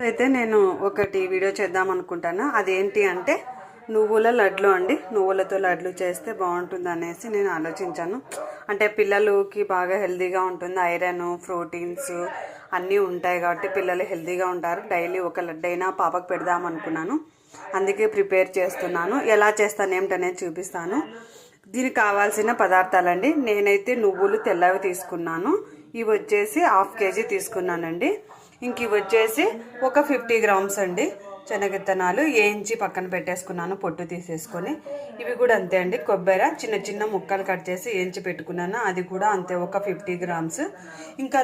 అయితే నేను ఒకటి వీడియో చేద్దాం అనుకుంటాను. అదేంటి అంటే నువ్వుల లడ్లు అండి. నువ్వులతో లడ్లు చేస్తే బాగుంటుంది అనేసి నేను ఆలోచించాను. అంటే పిల్లలకి బాగా హెల్తీగా ఉంటుంది, ఐరన్ ప్రోటీన్స్ అన్నీ ఉంటాయి కాబట్టి పిల్లలు హెల్తీగా ఉంటారు. డైలీ ఒక లడ్డు అయినా పాపకు పెడదాం అనుకున్నాను. అందుకే ప్రిపేర్ చేస్తున్నాను. ఎలా చేస్తాను ఏమిటనేది చూపిస్తాను. దీనికి కావాల్సిన పదార్థాలండి. నేనైతే నువ్వులు తెల్లవి తీసుకున్నాను. ఇవి వచ్చేసి 1/2 kg తీసుకున్నానండి. ఇంక ఇవి వచ్చేసి ఒక 50 grams అండి. శనగిత్తనాలు వేయించి పక్కన పెట్టేసుకున్నాను, పొట్టు తీసేసుకొని. ఇవి కూడా అంతే అండి. కొబ్బరి చిన్న చిన్న ముక్కలు కట్ చేసి వేయించి పెట్టుకున్నాను, అది కూడా అంతే ఒక 50 grams. ఇంకా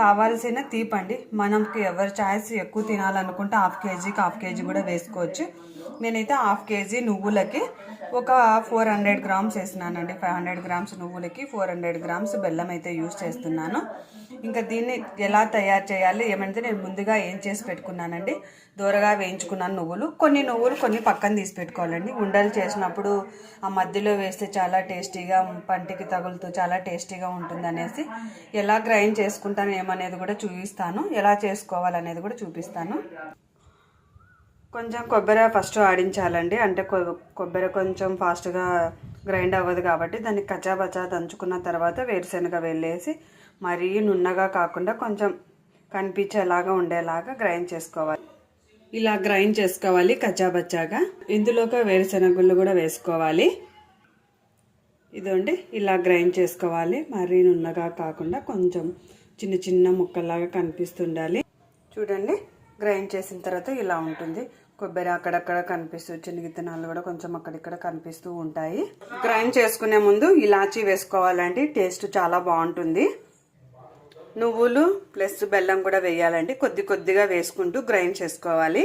కావాల్సిన తీపండి. మనకి ఎవరి చాయిస్ ఎక్కువ తినాలనుకుంటే 1/2 kgకి 1/2 kg కూడా వేసుకోవచ్చు. నేనైతే 1/2 kg నువ్వులకి ఒక 400 grams వేసినానండి. 500 grams నువ్వులకి 400 grams బెల్లం అయితే యూజ్ చేస్తున్నాను. ఇంకా దీన్ని ఎలా తయారు చేయాలి ఏమంటే నేను ముందుగా ఏం చేసి పెట్టుకున్నానండి. దూరగా వేయించుకున్నాను నువ్వులు. కొన్ని పక్కన తీసి పెట్టుకోవాలండి. ఉండలు చేసినప్పుడు ఆ మధ్యలో వేస్తే చాలా టేస్టీగా, పంటికి తగులుతూ చాలా టేస్టీగా ఉంటుంది అనేసి ఎలా గ్రైండ్ చేసుకుంటాను ఏమనేది కూడా చూపిస్తాను. ఎలా చేసుకోవాలనేది కూడా చూపిస్తాను. కొంచెం కొబ్బరి ఫస్ట్ ఆడించాలండి. అంటే కొబ్బరి కొంచెం ఫాస్ట్గా గ్రైండ్ అవ్వదు కాబట్టి దాన్ని కచ్చాబచ్చా దంచుకున్న తర్వాత వేరుశనగ వెళ్ళేసి మరీ నున్నగా కాకుండా కొంచెం కనిపించేలాగా ఉండేలాగా గ్రైండ్ చేసుకోవాలి. ఇలా గ్రైండ్ చేసుకోవాలి కచ్చాబచ్చాగా. ఇందులోకి వేరుశనగుళ్ళు కూడా వేసుకోవాలి. ఇదండి ఇలా గ్రైండ్ చేసుకోవాలి. మరీ నున్నగా కాకుండా కొంచెం చిన్న చిన్న ముక్కలాగా కనిపిస్తుండాలి. చూడండి, గ్రైండ్ చేసిన తర్వాత ఇలా ఉంటుంది. కొబ్బరి అక్కడక్కడ కనిపిస్తూ, శనగిత్తనాలు కూడా కొంచెం అక్కడిక్కడ కనిపిస్తూ ఉంటాయి. గ్రైండ్ చేసుకునే ముందు ఇలాచీ వేసుకోవాలండి. టేస్ట్ చాలా బాగుంటుంది. నువ్వులు ప్లస్ బెల్లం కూడా వేయాలండి. కొద్దిగా వేసుకుంటూ గ్రైండ్ చేసుకోవాలి.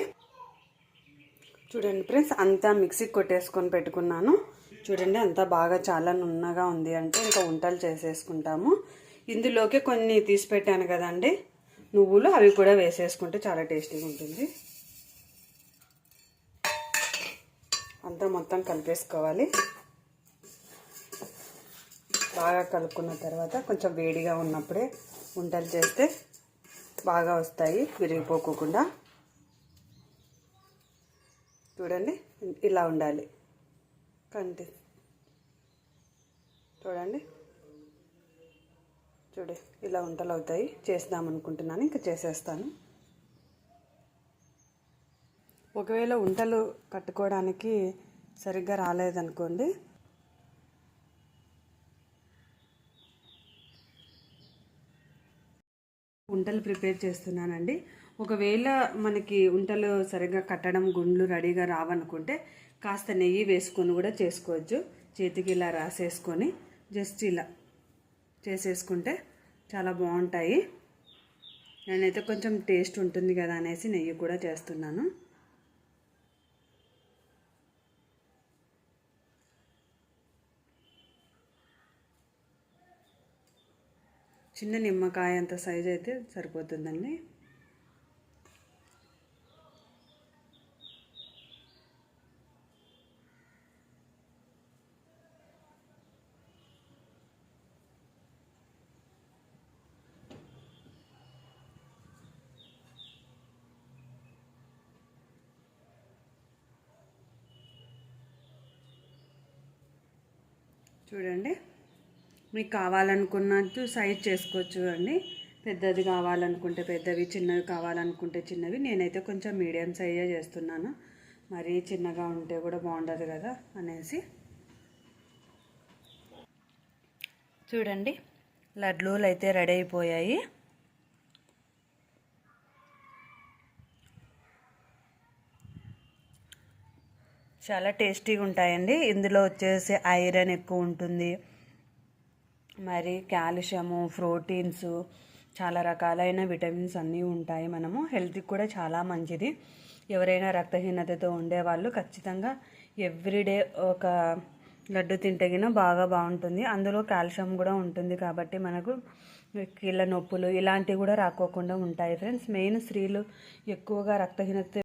చూడండి ఫ్రెండ్స్, అంతా మిక్సీకి కొట్టేసుకొని పెట్టుకున్నాను. చూడండి, అంతా బాగా చాలా నున్నగా ఉంది. అంటే ఇంకా వంటలు చేసేసుకుంటాము. ఇందులోకి కొన్ని తీసి పెట్టాను కదండి నువ్వులు, అవి కూడా వేసేసుకుంటే చాలా టేస్టీగా ఉంటుంది. అంతా మొత్తం కలిపేసుకోవాలి. బాగా కలుపుకున్న తర్వాత కొంచెం వేడిగా ఉన్నప్పుడే వంటలు చేస్తే బాగా వస్తాయి, విరిగిపోకుండా. చూడండి, ఇలా ఉండాలి. చూడండి ఇలా వంటలు అవుతాయి. చేద్దాం అనుకుంటున్నాను, ఇంకా చేసేస్తాను. ఒకవేళ వంటలు కట్టుకోవడానికి సరిగ్గా రాలేదనుకోండి, వంటలు ప్రిపేర్ చేస్తున్నానండి. ఒకవేళ మనకి వంటలు సరిగ్గా కట్టడం, గుండ్లు రెడీగా రావనుకుంటే కాస్త నెయ్యి వేసుకొని కూడా చేసుకోవచ్చు. చేతికి ఇలా రాసేసుకొని జస్ట్ ఇలా చేసేసుకుంటే చాలా బాగుంటాయి. నేనైతే కొంచెం టేస్ట్ ఉంటుంది కదా అనేసి నెయ్యి కూడా చేస్తున్నాను. చిన్న నిమ్మకాయ అంత సైజు అయితే సరిపోతుందండి. చూడండి, మీకు కావాలనుకున్నట్టు సైజ్ చేసుకోవచ్చు అండి. పెద్దది కావాలనుకుంటే పెద్దవి, చిన్నవి కావాలనుకుంటే చిన్నవి. నేనైతే కొంచెం మీడియం సైజే చేస్తున్నాను. మరీ చిన్నగా ఉంటే కూడా బాగుండదు కదా అనేసి. చూడండి, లడ్లు అయితే రెడీ అయిపోయాయి. చాలా టేస్టీగా ఉంటాయండి. ఇందులో వచ్చేసి ఐరన్ ఎక్కువ ఉంటుంది, మరి కాల్షియము, ప్రోటీన్స్, చాలా రకాలైన విటమిన్స్ అన్నీ ఉంటాయి. మనము హెల్త్కి కూడా చాలా మంచిది. ఎవరైనా రక్తహీనతతో ఉండేవాళ్ళు ఖచ్చితంగా ఎవ్రీడే ఒక లడ్డు తింటే బాగా బాగుంటుంది. అందులో కాల్షియం కూడా ఉంటుంది కాబట్టి మనకు కీళ్ళ నొప్పులు ఇలాంటివి కూడా రాకోకుండా ఉంటాయి ఫ్రెండ్స్. మెయిన్ స్త్రీలు ఎక్కువగా రక్తహీనత